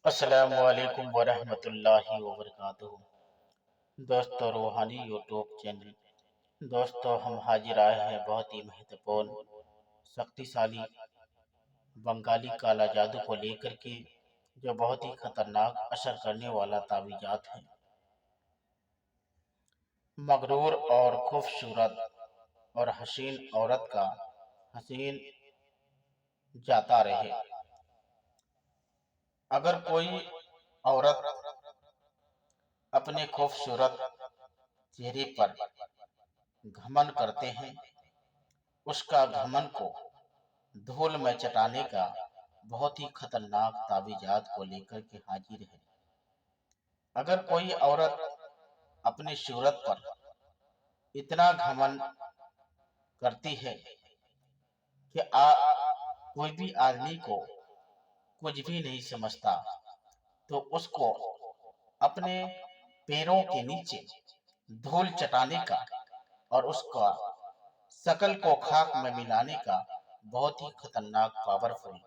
अस्सलामु अलैकुम वरहमतुल्लाहि वबरकातुहू। दोस्तों, रूहानी यूट्यूब चैनल। दोस्तों, हम हाजिर आए हैं बहुत ही महत्वपूर्ण, शक्तिशाली बंगाली काला जादू को लेकर के, जो बहुत ही खतरनाक असर करने वाला तावीजात है। मगरूर और खूबसूरत और हसीन औरत का हसीन जाता रहे। अगर कोई औरत अपने खूबसूरत चेहरे पर घमंड करते हैं, उसका घमंड को धूल में चटाने का बहुत ही खतरनाक तावीजात को लेकर के हाजिर है। अगर कोई औरत अपनी सूरत पर इतना घमंड करती है कि कोई भी आदमी को कुछ भी नहीं समझता, तो उसको अपने पैरों के नीचे धूल चटाने का और उसका शकल को खाक में मिलाने का बहुत ही खतरनाक पावरफुल,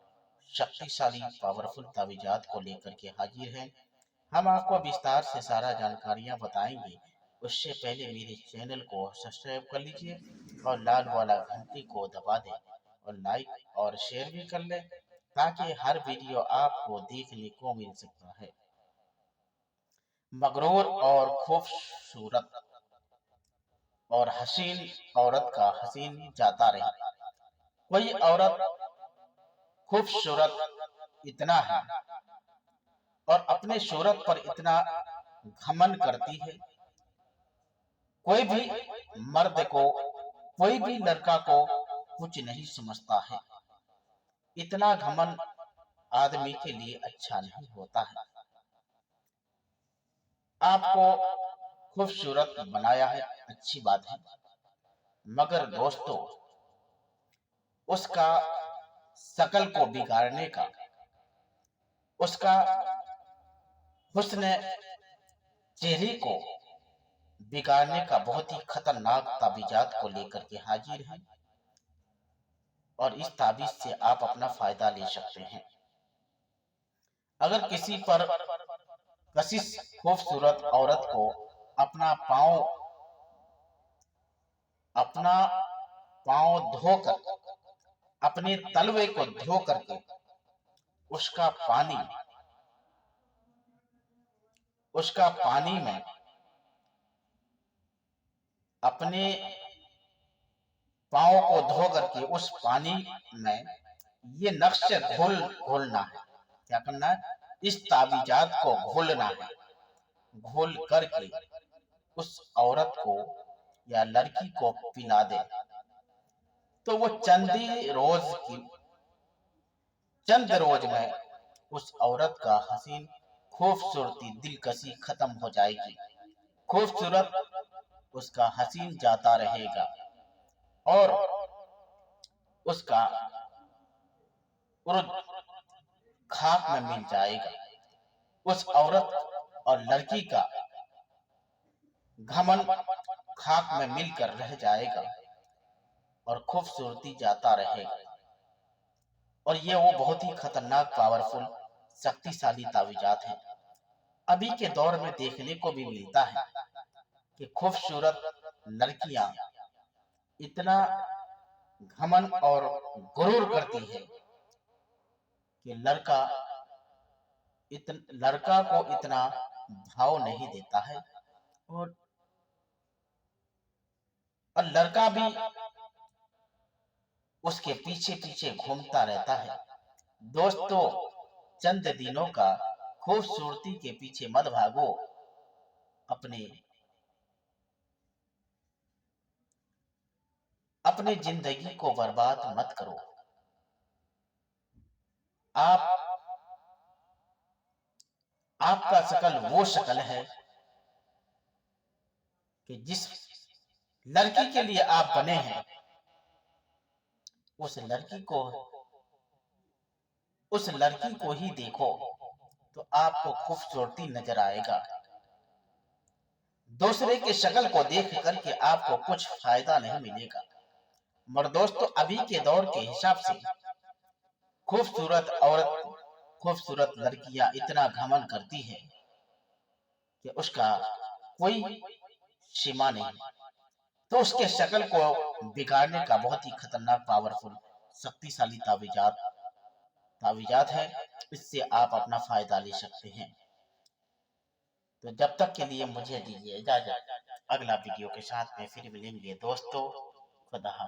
शक्तिशाली पावरफुल तावीजात को लेकर के हाजिर हैं। हम आपको विस्तार से सारा जानकारियां बताएंगे। उससे पहले मेरे चैनल को सब्सक्राइब कर लीजिए और लाल वाला घंटी को दबा दें और लाइक और शेयर भी कर लें, ताकि हर वीडियो आपको देखने को मिल सकता है। मगरूर और खूबसूरत और हसीन औरत का हसीन जाता रहे। कोई औरत खूबसूरत इतना है और अपने शोहरत पर इतना घमंड करती है, कोई भी मर्द को, कोई भी लड़का को कुछ नहीं समझता है। इतना घमंड आदमी के लिए अच्छा नहीं होता है। आपको खूबसूरत बनाया है, अच्छी बात है, मगर दोस्तों, उसका शकल को बिगाड़ने का, उसका हुस्न चेहरे को बिगाड़ने का बहुत ही खतरनाक ताबीजात को लेकर के हाजिर हैं, और इस ताबीज से आप अपना फायदा ले सकते हैं। अगर किसी पर कशिश खूबसूरत औरत को अपना पांव अपना पांव धोकर, अपने तलवे को धो करके उसका पानी में अपने पांव को धो करके उस पानी में ये नक्श घोलना है। क्या करना है? इस ताबीजात को घोलना है। घोल करके उस औरत को या लड़की को पिला दे, तो वो चंद रोज में उस औरत का हसीन खूबसूरती दिलकशी खत्म हो जाएगी। खूबसूरत उसका हसीन जाता रहेगा और उसका उर्द खाक में मिल जाएगा। उस औरत और लड़की का घमंड खाक में मिलकर रह जाएगा और खूबसूरती जाता रहेगा। और ये वो बहुत ही खतरनाक, पावरफुल, शक्तिशाली तावीजात है। अभी के दौर में देखने को भी मिलता है कि खूबसूरत लड़कियां इतना घमंड और गुरूर करती है कि लड़का को इतना भाव नहीं देता है, और लड़का भी उसके पीछे पीछे घूमता रहता है। दोस्तों, चंद दिनों का खूबसूरती के पीछे मत भागो, अपने अपने जिंदगी को बर्बाद मत करो। आपका शकल वो शकल है कि जिस लड़की के लिए आप बने हैं, उस लड़की को ही देखो तो आपको खूबसूरती नजर आएगा। दूसरे के शक्ल को देख करके आपको कुछ फायदा नहीं मिलेगा। मगर दोस्तों, अभी के दौर के हिसाब से खूबसूरत औरत खूबसूरत लड़कियां इतना घमंड करती है कि उसका कोई सीमा नहीं। तो उसके शक्ल को बिगाड़ने का बहुत ही खतरनाक पावरफुल शक्तिशाली तावीज़ात है। इससे आप अपना फ़ायदा ले सकते हैं। तो जब तक के लिए मुझे दीजिए इजाज़त। अगला वीडियो के साथ में फिर मिलेंगे दोस्तों। खुदा हाफ़िज़।